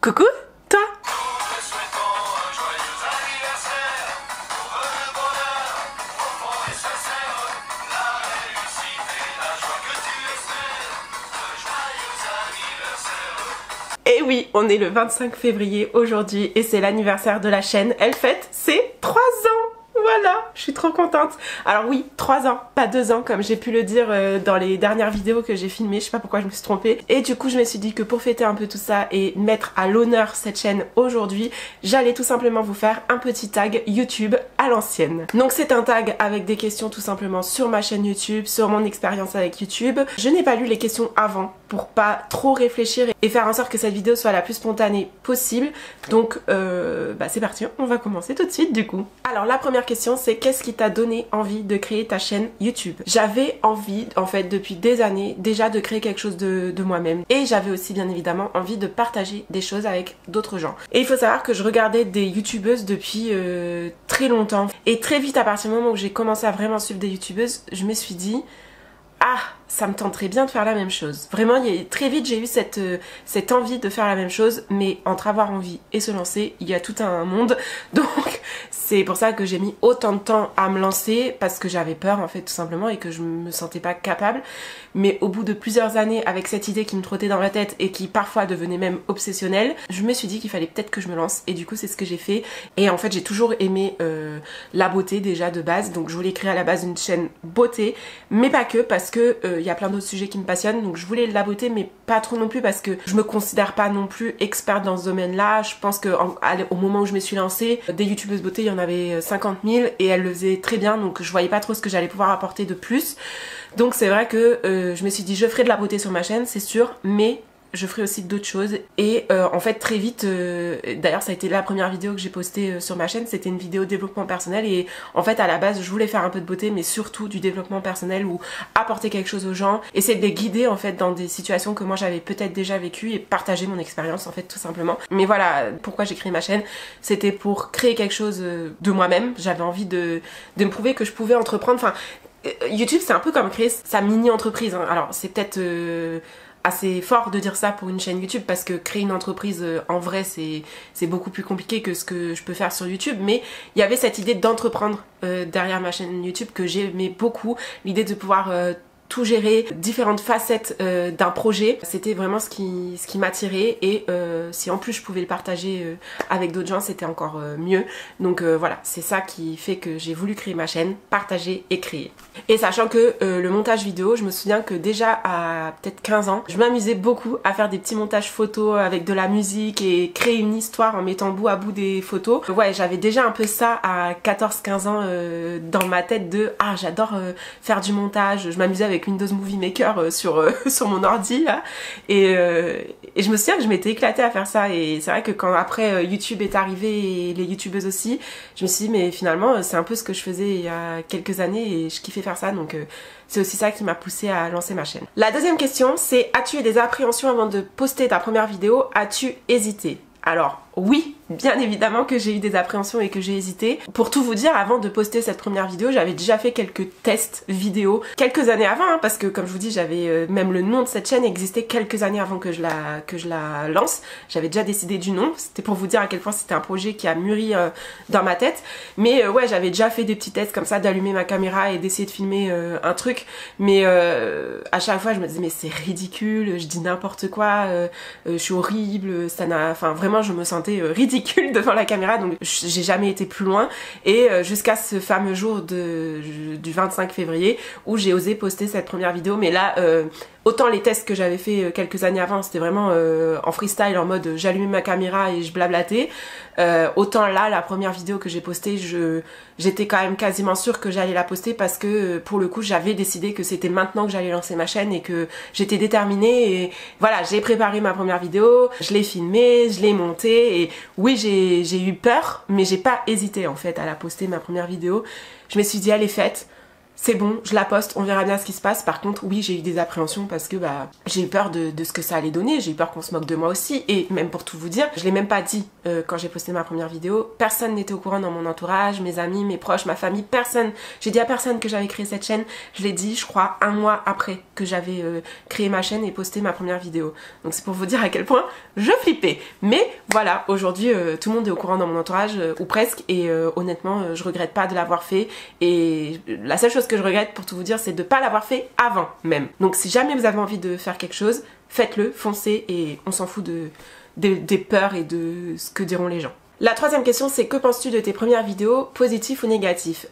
Coucou, toi? Et oui, on est le 25 février aujourd'hui et c'est l'anniversaire de la chaîne. Elle fête ses 3 ans. Voilà, je suis trop contente. Alors oui, 3 ans, pas 2 ans comme j'ai pu le dire dans les dernières vidéos que j'ai filmées. Je sais pas pourquoi je me suis trompée. Et du coup je me suis dit que pour fêter un peu tout ça et mettre à l'honneur cette chaîne aujourd'hui, j'allais tout simplement vous faire un petit tag YouTube à l'ancienne. Donc c'est un tag avec des questions tout simplement sur ma chaîne YouTube, sur mon expérience avec YouTube. Je n'ai pas lu les questions avant pour pas trop réfléchir et faire en sorte que cette vidéo soit la plus spontanée possible. Donc c'est parti, on va commencer tout de suite du coup. Alors la première question c'est qu'est-ce qui t'a donné envie de créer ta chaîne YouTube? J'avais envie en fait depuis des années déjà de créer quelque chose de moi-même et j'avais aussi bien évidemment envie de partager des choses avec d'autres gens. Et il faut savoir que je regardais des youtubeuses depuis très longtemps et très vite à partir du moment où j'ai commencé à vraiment suivre des youtubeuses, je me suis dit ah, ça me tenterait bien de faire la même chose. Vraiment, très vite j'ai eu cette envie de faire la même chose, mais entre avoir envie et se lancer, il y a tout un monde. Donc c'est pour ça que j'ai mis autant de temps à me lancer, parce que j'avais peur en fait tout simplement et que je me sentais pas capable. Mais au bout de plusieurs années avec cette idée qui me trottait dans la tête et qui parfois devenait même obsessionnelle, je me suis dit qu'il fallait peut-être que je me lance et du coup c'est ce que j'ai fait. Et en fait j'ai toujours aimé la beauté déjà de base, donc je voulais créer à la base une chaîne beauté, mais pas que, parce que y a plein d'autres sujets qui me passionnent. Donc je voulais la beauté mais pas trop non plus, parce que je me considère pas non plus experte dans ce domaine là. Je pense que au moment où je me suis lancée, des youtubeuses beauté il y en avait 50 000 et elles le faisaient très bien, donc je voyais pas trop ce que j'allais pouvoir apporter de plus. Donc c'est vrai que je me suis dit je ferai de la beauté sur ma chaîne c'est sûr, mais je ferai aussi d'autres choses. Et en fait très vite, d'ailleurs ça a été la première vidéo que j'ai postée sur ma chaîne, c'était une vidéo développement personnel. Et en fait à la base je voulais faire un peu de beauté mais surtout du développement personnel, ou apporter quelque chose aux gens, essayer de les guider en fait dans des situations que moi j'avais peut-être déjà vécues et partager mon expérience en fait tout simplement. Mais voilà pourquoi j'ai créé ma chaîne, c'était pour créer quelque chose de moi-même. J'avais envie de me prouver que je pouvais entreprendre. Enfin YouTube c'est un peu comme créer sa mini-entreprise hein. Alors c'est peut-être assez fort de dire ça pour une chaîne YouTube, parce que créer une entreprise en vrai c'est beaucoup plus compliqué que ce que je peux faire sur YouTube. Mais il y avait cette idée d'entreprendre derrière ma chaîne YouTube que j'aimais beaucoup, l'idée de pouvoir tout gérer, différentes facettes d'un projet. C'était vraiment ce qui m'attirait, et si en plus je pouvais le partager avec d'autres gens c'était encore mieux. Donc voilà, c'est ça qui fait que j'ai voulu créer ma chaîne, partager et créer. Et sachant que le montage vidéo, je me souviens que déjà à peut-être 15 ans, je m'amusais beaucoup à faire des petits montages photos avec de la musique et créer une histoire en mettant bout à bout des photos. Ouais, j'avais déjà un peu ça à 14-15 ans dans ma tête de ah j'adore faire du montage. Je m'amusais avec Windows Movie Maker sur mon ordi là. Et je me souviens que je m'étais éclatée à faire ça. Et c'est vrai que quand après YouTube est arrivé et les youtubeuses aussi, je me suis dit mais finalement c'est un peu ce que je faisais il y a quelques années et je kiffais faire ça. Donc c'est aussi ça qui m'a poussée à lancer ma chaîne. La deuxième question c'est as-tu eu des appréhensions avant de poster ta première vidéo? As-tu hésité? Alors oui, bien évidemment que j'ai eu des appréhensions et que j'ai hésité. Pour tout vous dire, avant de poster cette première vidéo, j'avais déjà fait quelques tests vidéo quelques années avant hein, parce que comme je vous dis, j'avais même le nom de cette chaîne existait quelques années avant que je la lance. J'avais déjà décidé du nom, c'était pour vous dire à quel point c'était un projet qui a mûri dans ma tête. Mais ouais, j'avais déjà fait des petits tests comme ça, d'allumer ma caméra et d'essayer de filmer un truc. Mais à chaque fois, je me disais mais c'est ridicule, je dis n'importe quoi, je suis horrible, ça n'a, enfin vraiment je me sentais ridicule devant la caméra, donc j'ai jamais été plus loin. Et jusqu'à ce fameux jour du 25 février où j'ai osé poster cette première vidéo. Mais là autant les tests que j'avais fait quelques années avant c'était vraiment en freestyle, en mode j'allumais ma caméra et je blablatais, autant là la première vidéo que j'ai postée j'étais quand même quasiment sûre que j'allais la poster, parce que pour le coup j'avais décidé que c'était maintenant que j'allais lancer ma chaîne et que j'étais déterminée. Et voilà, j'ai préparé ma première vidéo, je l'ai filmée, je l'ai montée, et oui j'ai eu peur mais j'ai pas hésité en fait à la poster ma première vidéo. Je me suis dit elle est faite, c'est bon, je la poste, on verra bien ce qui se passe. Par contre, oui, j'ai eu des appréhensions parce que bah, j'ai eu peur de ce que ça allait donner, j'ai eu peur qu'on se moque de moi aussi. Et même pour tout vous dire, je l'ai même pas dit quand j'ai posté ma première vidéo. Personne n'était au courant dans mon entourage, mes amis, mes proches, ma famille, personne. J'ai dit à personne que j'avais créé cette chaîne. Je l'ai dit, je crois, un mois après que j'avais créé ma chaîne et posté ma première vidéo. Donc c'est pour vous dire à quel point je flippais. Mais voilà, aujourd'hui, tout le monde est au courant dans mon entourage, ou presque. Et honnêtement, je regrette pas de l'avoir fait. Et la seule chose que je regrette, pour tout vous dire, c'est de ne pas l'avoir fait avant même. Donc si jamais vous avez envie de faire quelque chose, faites-le, foncez, et on s'en fout des peurs et de ce que diront les gens. La troisième question, c'est que penses-tu de tes premières vidéos, positif ou négatif?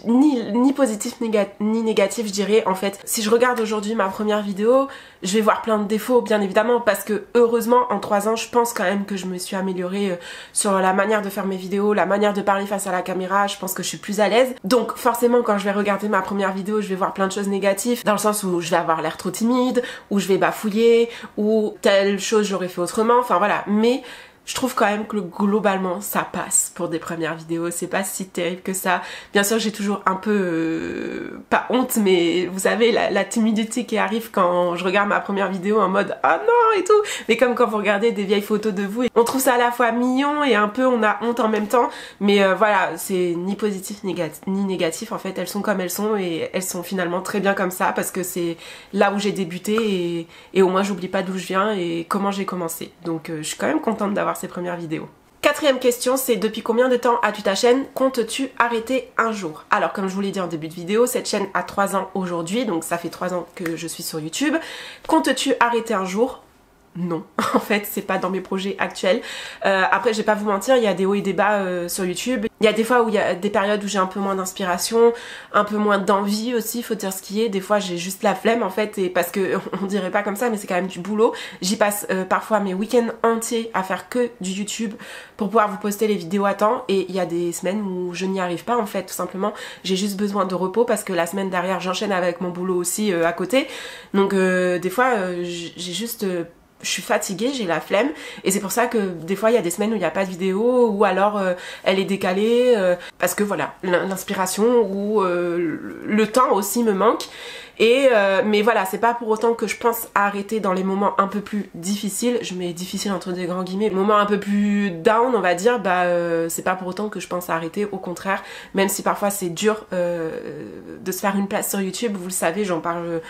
Ni positif ni négatif, je dirais. En fait, si je regarde aujourd'hui ma première vidéo, je vais voir plein de défauts, bien évidemment, parce que heureusement, en 3 ans, je pense quand même que je me suis améliorée sur la manière de faire mes vidéos, la manière de parler face à la caméra. Je pense que je suis plus à l'aise. Donc forcément, quand je vais regarder ma première vidéo, je vais voir plein de choses négatives, dans le sens où je vais avoir l'air trop timide, où je vais bafouiller, ou telle chose j'aurais fait autrement. Enfin voilà, mais je trouve quand même que globalement ça passe pour des premières vidéos, c'est pas si terrible que ça. Bien sûr j'ai toujours un peu, pas honte, mais vous savez la timidité qui arrive quand je regarde ma première vidéo en mode ah non et tout. Mais comme quand vous regardez des vieilles photos de vous, on trouve ça à la fois mignon et un peu on a honte en même temps. Mais voilà, c'est ni positif ni négatif, en fait elles sont comme elles sont et elles sont finalement très bien comme ça parce que c'est là où j'ai débuté et au moins j'oublie pas d'où je viens et comment j'ai commencé. Donc je suis quand même contente d'avoir ces premières vidéos. Quatrième question, c'est depuis combien de temps as-tu ta chaîne? Comptes-tu arrêter un jour? Alors comme je vous l'ai dit en début de vidéo, cette chaîne a 3 ans aujourd'hui, donc ça fait 3 ans que je suis sur YouTube. Comptes-tu arrêter un jour? Non, en fait c'est pas dans mes projets actuels. Après je vais pas vous mentir, il y a des hauts et des bas sur YouTube. Il y a des fois où il y a des périodes où j'ai un peu moins d'inspiration, un peu moins d'envie aussi, faut dire ce qui est. Des fois j'ai juste la flemme en fait, et parce que on dirait pas comme ça mais c'est quand même du boulot. J'y passe parfois mes week-ends entiers à faire que du YouTube pour pouvoir vous poster les vidéos à temps, et il y a des semaines où je n'y arrive pas en fait, tout simplement. J'ai juste besoin de repos parce que la semaine derrière j'enchaîne avec mon boulot aussi à côté. Donc des fois j'ai juste je suis fatiguée, j'ai la flemme, et c'est pour ça que des fois il y a des semaines où il n'y a pas de vidéo, ou alors elle est décalée parce que voilà, l'inspiration ou le temps aussi me manque. Et mais voilà, c'est pas pour autant que je pense arrêter dans les moments un peu plus difficiles. Je mets difficile entre des grands guillemets, moments un peu plus down on va dire. C'est pas pour autant que je pense arrêter, au contraire, même si parfois c'est dur de se faire une place sur YouTube, vous le savez, j'en parle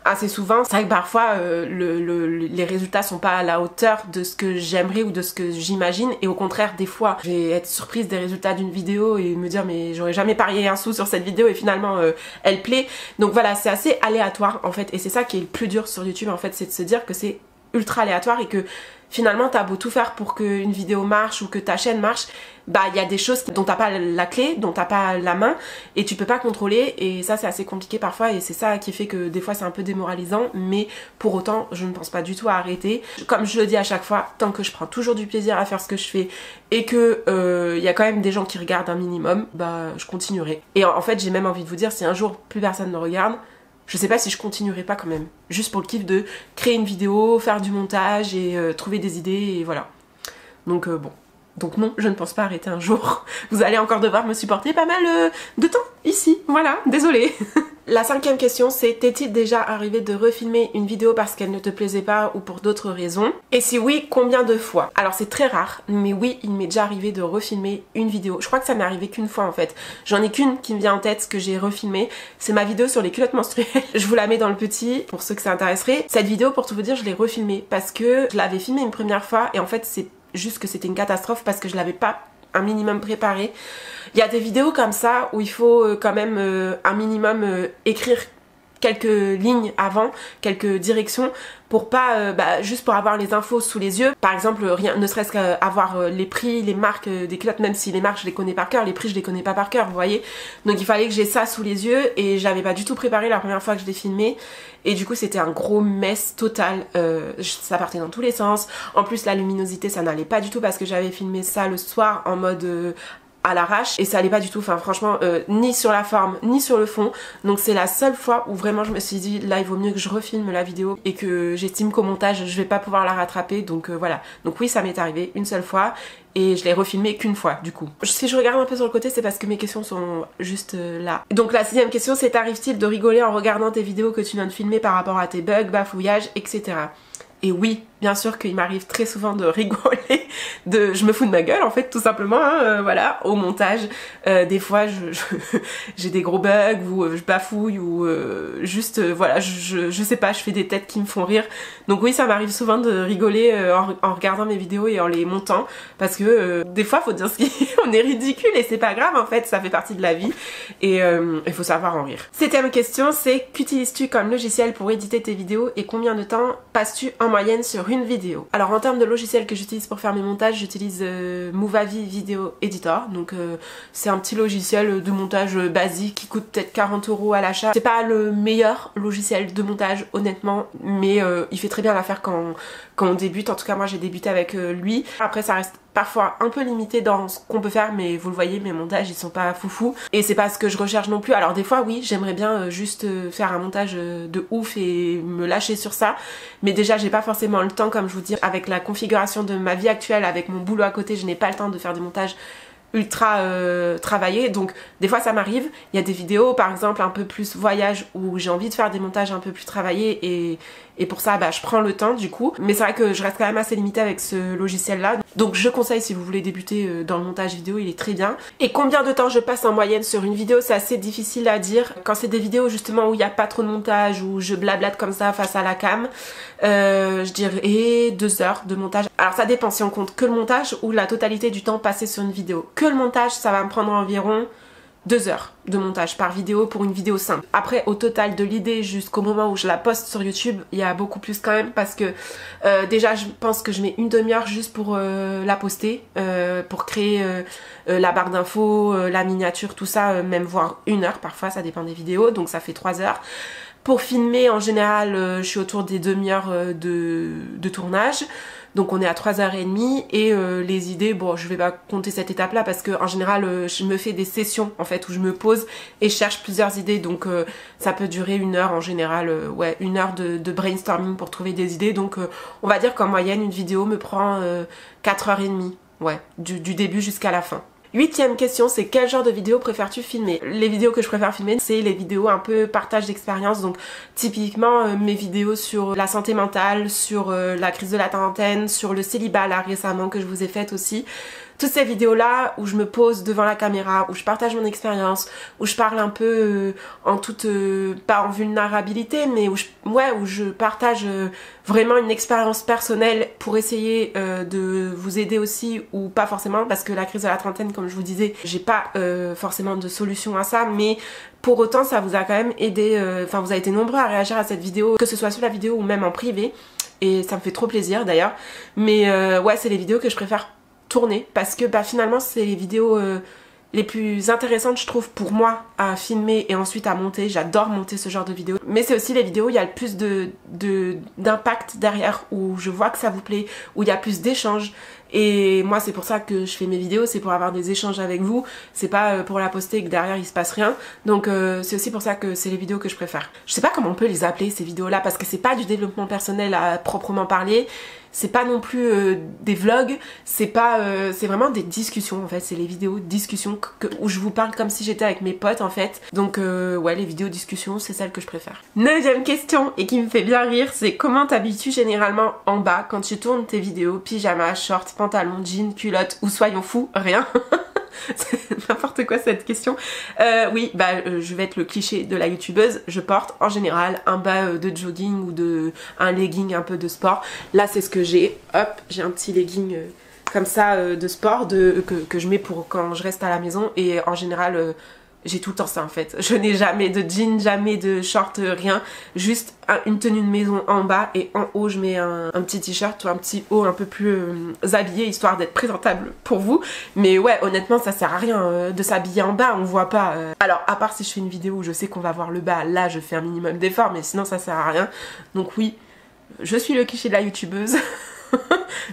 assez souvent. C'est vrai que parfois les résultats sont pas à la hauteur de ce que j'aimerais ou de ce que j'imagine, et au contraire des fois je vais être surprise des résultats d'une vidéo et me dire mais j'aurais jamais parié un sou sur cette vidéo et finalement elle plaît. Donc voilà, c'est assez aléatoire en fait, et c'est ça qui est le plus dur sur YouTube en fait, c'est de se dire que c'est ultra aléatoire et que finalement t'as beau tout faire pour qu'une vidéo marche ou que ta chaîne marche, bah il y a des choses dont t'as pas la clé, dont t'as pas la main, et tu peux pas contrôler, et ça c'est assez compliqué parfois, et c'est ça qui fait que des fois c'est un peu démoralisant. Mais pour autant je ne pense pas du tout à arrêter. Comme je le dis à chaque fois, tant que je prends toujours du plaisir à faire ce que je fais et que il y a quand même des gens qui regardent un minimum, bah je continuerai. Et en fait j'ai même envie de vous dire, si un jour plus personne ne regarde, je sais pas si je continuerai pas quand même, juste pour le kiff de créer une vidéo, faire du montage et trouver des idées, et voilà. Donc bon. Donc non, je ne pense pas arrêter un jour. Vous allez encore devoir me supporter pas mal de temps ici, voilà, désolée. La 5e question, c'est t'est-il déjà arrivé de refilmer une vidéo parce qu'elle ne te plaisait pas ou pour d'autres raisons? Et si oui, combien de fois? Alors c'est très rare, mais oui, il m'est déjà arrivé de refilmer une vidéo. Je crois que ça m'est arrivé qu'une fois en fait. J'en ai qu'une qui me vient en tête que j'ai refilmée. C'est ma vidéo sur les culottes menstruelles. Je vous la mets dans le petit pour ceux que ça intéresserait. Cette vidéo, pour tout vous dire, je l'ai refilmée parce que je l'avais filmée une première fois et en fait c'est juste que c'était une catastrophe parce que je l'avais pas un minimum préparé. Il y a des vidéos comme ça où il faut quand même un minimum écrire quelques lignes avant, quelques directions, pour pas, juste pour avoir les infos sous les yeux. Par exemple, rien, ne serait-ce qu'avoir les prix, les marques des culottes, même si les marques je les connais par cœur, les prix je les connais pas par cœur, vous voyez. Donc il fallait que j'ai ça sous les yeux, et j'avais pas du tout préparé la première fois que je l'ai filmé, et du coup c'était un gros mess total. Ça partait dans tous les sens. En plus la luminosité ça n'allait pas du tout parce que j'avais filmé ça le soir en mode à l'arrache et ça allait pas du tout, enfin franchement ni sur la forme ni sur le fond. Donc c'est la seule fois où vraiment je me suis dit là il vaut mieux que je refilme la vidéo et que j'estime qu'au montage je vais pas pouvoir la rattraper. Donc voilà, donc oui ça m'est arrivé une seule fois et je l'ai refilmé qu'une fois du coup. Si je regarde un peu sur le côté c'est parce que mes questions sont juste là. Donc la 6e question c'est: t'arrive-t-il de rigoler en regardant tes vidéos que tu viens de filmer par rapport à tes bugs, bafouillages, etc. Et oui, bien sûr qu'il m'arrive très souvent de rigoler, je me fous de ma gueule en fait tout simplement, hein, voilà, au montage. Des fois j'ai des gros bugs ou je bafouille ou juste voilà, je sais pas, je fais des têtes qui me font rire. Donc oui, ça m'arrive souvent de rigoler en regardant mes vidéos et en les montant parce que des fois faut dire on est ridicule et c'est pas grave en fait, ça fait partie de la vie et il faut savoir en rire. 7e question c'est: qu'utilises-tu comme logiciel pour éditer tes vidéos et combien de temps passes-tu en moyenne sur une vidéo? Alors en termes de logiciel que j'utilise pour faire mes montages, j'utilise Movavi Video Editor. Donc c'est un petit logiciel de montage basique qui coûte peut-être 40 € à l'achat. C'est pas le meilleur logiciel de montage honnêtement, mais il fait très bien l'affaire quand on débute. En tout cas moi j'ai débuté avec lui. Après ça reste parfois un peu limité dans ce qu'on peut faire, mais vous le voyez, mes montages ils sont pas foufou et c'est pas ce que je recherche non plus. Alors des fois oui, j'aimerais bien juste faire un montage de ouf et me lâcher sur ça, mais déjà j'ai pas forcément le temps, comme je vous dis, avec la configuration de ma vie actuelle, avec mon boulot à côté, je n'ai pas le temps de faire des montages ultra travaillé. Donc des fois ça m'arrive, il y a des vidéos par exemple un peu plus voyage où j'ai envie de faire des montages un peu plus travaillés et pour ça bah, je prends le temps du coup, mais c'est vrai que je reste quand même assez limitée avec ce logiciel là, donc je conseille si vous voulez débuter dans le montage vidéo, il est très bien. Et combien de temps je passe en moyenne sur une vidéo, c'est assez difficile à dire. Quand c'est des vidéos justement où il n'y a pas trop de montage, où je blablate comme ça face à la cam, je dirais 2 heures de montage. Alors ça dépend si on compte que le montage ou la totalité du temps passé sur une vidéo. Que le montage, ça va me prendre environ 2 heures de montage par vidéo pour une vidéo simple. Après au total de l'idée jusqu'au moment où je la poste sur YouTube, il y a beaucoup plus quand même parce que déjà je pense que je mets une demi-heure juste pour la poster, pour créer la barre d'infos, la miniature, tout ça, même voire 1 heure parfois, ça dépend des vidéos, donc ça fait 3 heures. Pour filmer en général je suis autour des demi-heures de tournage. Donc on est à 3h30 et les idées, bon je vais pas compter cette étape là parce que en général je me fais des sessions en fait où je me pose et je cherche plusieurs idées, donc ça peut durer 1 heure en général, ouais 1 heure de brainstorming pour trouver des idées, donc on va dire qu'en moyenne une vidéo me prend 4h30, ouais, du début jusqu'à la fin. 8e question, c'est: quel genre de vidéo préfères-tu filmer? Les vidéos que je préfère filmer, c'est les vidéos un peu partage d'expérience, donc typiquement mes vidéos sur la santé mentale, sur la crise de la quarantaine, sur le célibat là récemment que je vous ai faites aussi. Toutes ces vidéos là où je me pose devant la caméra, où je partage mon expérience, où je parle un peu en toute, pas en vulnérabilité, mais où je partage vraiment une expérience personnelle pour essayer de vous aider aussi, ou pas forcément, parce que la crise de la trentaine, comme je vous disais, j'ai pas forcément de solution à ça, mais pour autant ça vous a quand même aidé, enfin vous avez été nombreux à réagir à cette vidéo, que ce soit sur la vidéo ou même en privé, et ça me fait trop plaisir d'ailleurs. Mais ouais, c'est les vidéos que je préfère tourner parce que bah finalement c'est les vidéos les plus intéressantes je trouve pour moi à filmer et ensuite à monter. J'adore monter ce genre de vidéos, mais c'est aussi les vidéos où il y a le plus d'impact derrière, où je vois que ça vous plaît, où il y a plus d'échanges. Et moi c'est pour ça que je fais mes vidéos, c'est pour avoir des échanges avec vous, c'est pas pour la poster et que derrière il se passe rien. Donc c'est aussi pour ça que c'est les vidéos que je préfère. Je sais pas comment on peut les appeler ces vidéos là, parce que c'est pas du développement personnel à proprement parler, c'est pas non plus des vlogs, c'est pas c'est vraiment des discussions en fait, c'est les vidéos de discussion où je vous parle comme si j'étais avec mes potes en fait. Donc ouais, les vidéos discussion c'est celles que je préfère. 9e question, et qui me fait bien rire, c'est: comment t'habitues généralement en bas quand tu tournes tes vidéos? Pyjama, shorts, pantalon, jean, culotte, ou soyons fous, rien? C'est n'importe quoi cette question. Oui, bah je vais être le cliché de la youtubeuse, je porte en général un bas de jogging ou un legging un peu de sport. Là c'est ce que j'ai, hop, j'ai un petit legging comme ça de sport que je mets pour quand je reste à la maison, et en général j'ai tout le temps ça en fait. Je n'ai jamais de jean, jamais de short, rien. Juste une tenue de maison en bas, et en haut je mets un petit t-shirt ou un petit haut un peu plus habillé, histoire d'être présentable pour vous. Mais ouais, honnêtement ça sert à rien de s'habiller en bas, on voit pas. Alors à part si je fais une vidéo où je sais qu'on va voir le bas, là je fais un minimum d'effort, mais sinon ça sert à rien. Donc oui, je suis le cliché de la youtubeuse.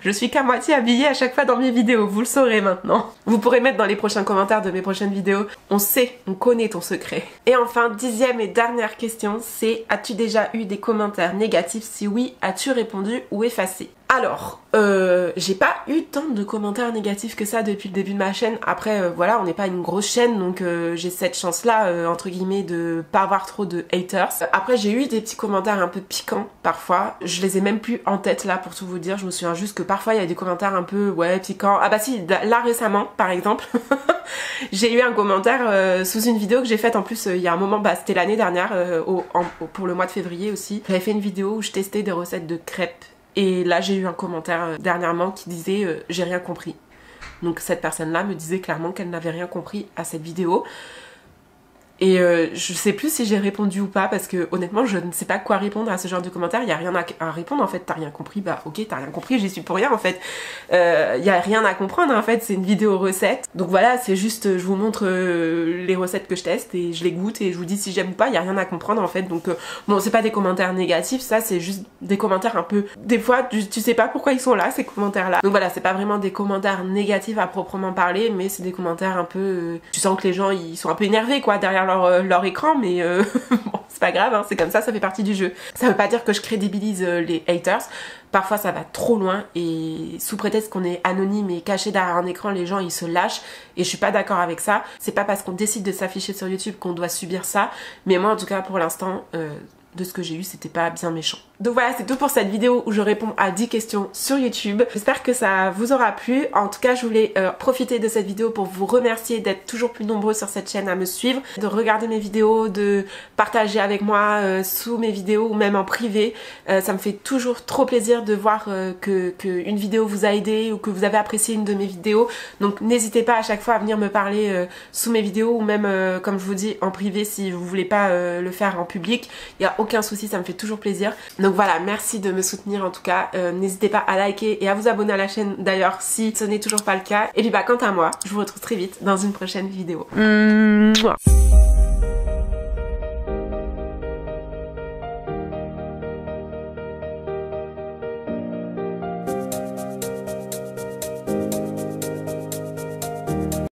Je suis qu'à moitié habillée à chaque fois dans mes vidéos, vous le saurez maintenant. Vous pourrez mettre dans les prochains commentaires de mes prochaines vidéos. On sait, on connaît ton secret. Et enfin, 10e et dernière question, c'est as-tu déjà eu des commentaires négatifs? Si oui, as-tu répondu ou effacé? Alors, j'ai pas eu tant de commentaires négatifs que ça depuis le début de ma chaîne. Après, voilà, on n'est pas une grosse chaîne, donc j'ai cette chance-là, entre guillemets, de pas avoir trop de haters. Après, j'ai eu des petits commentaires un peu piquants, parfois. Je les ai même plus en tête, là, pour tout vous dire. Je me souviens juste que parfois, il y a des commentaires un peu, ouais, piquants. Ah bah si, là, récemment, par exemple, j'ai eu un commentaire sous une vidéo que j'ai faite, en plus, il y a un moment, bah, c'était l'année dernière, pour le mois de février aussi. J'avais fait une vidéo où je testais des recettes de crêpes. Et là j'ai eu un commentaire dernièrement qui disait j'ai rien compris. Donc cette personne-là me disait clairement qu'elle n'avait rien compris à cette vidéo. Et je sais plus si j'ai répondu ou pas parce que honnêtement je ne sais pas quoi répondre à ce genre de commentaires. Il y a rien à répondre en fait. T'as rien compris, bah ok t'as rien compris, j'y suis pour rien en fait. Il y a rien à comprendre en fait, c'est une vidéo recette. Donc voilà, c'est juste je vous montre les recettes que je teste et je les goûte et je vous dis si j'aime ou pas. Il y a rien à comprendre en fait. Donc bon, c'est pas des commentaires négatifs, ça c'est juste des commentaires un peu. Des fois tu sais pas pourquoi ils sont là ces commentaires là. Donc voilà, c'est pas vraiment des commentaires négatifs à proprement parler, mais c'est des commentaires un peu. Tu sens que les gens ils sont un peu énervés quoi derrière leur écran, mais bon, c'est pas grave, hein, c'est comme ça fait partie du jeu. Ça veut pas dire que je crédibilise les haters. Parfois ça va trop loin et sous prétexte qu'on est anonyme et caché derrière un écran, les gens ils se lâchent et je suis pas d'accord avec ça. C'est pas parce qu'on décide de s'afficher sur YouTube qu'on doit subir ça, mais moi en tout cas pour l'instant de ce que j'ai eu c'était pas bien méchant. Donc voilà, c'est tout pour cette vidéo où je réponds à 10 questions sur YouTube. J'espère que ça vous aura plu. En tout cas, je voulais profiter de cette vidéo pour vous remercier d'être toujours plus nombreux sur cette chaîne à me suivre, de regarder mes vidéos, de partager avec moi sous mes vidéos ou même en privé. Ça me fait toujours trop plaisir de voir que une vidéo vous a aidé ou que vous avez apprécié une de mes vidéos. Donc n'hésitez pas à chaque fois à venir me parler sous mes vidéos ou même, comme je vous dis, en privé si vous voulez pas le faire en public. Il n'y a aucun souci, ça me fait toujours plaisir. Donc voilà, merci de me soutenir en tout cas. N'hésitez pas à liker et à vous abonner à la chaîne d'ailleurs si ce n'est toujours pas le cas. Et puis bah quant à moi, je vous retrouve très vite dans une prochaine vidéo. Mouah.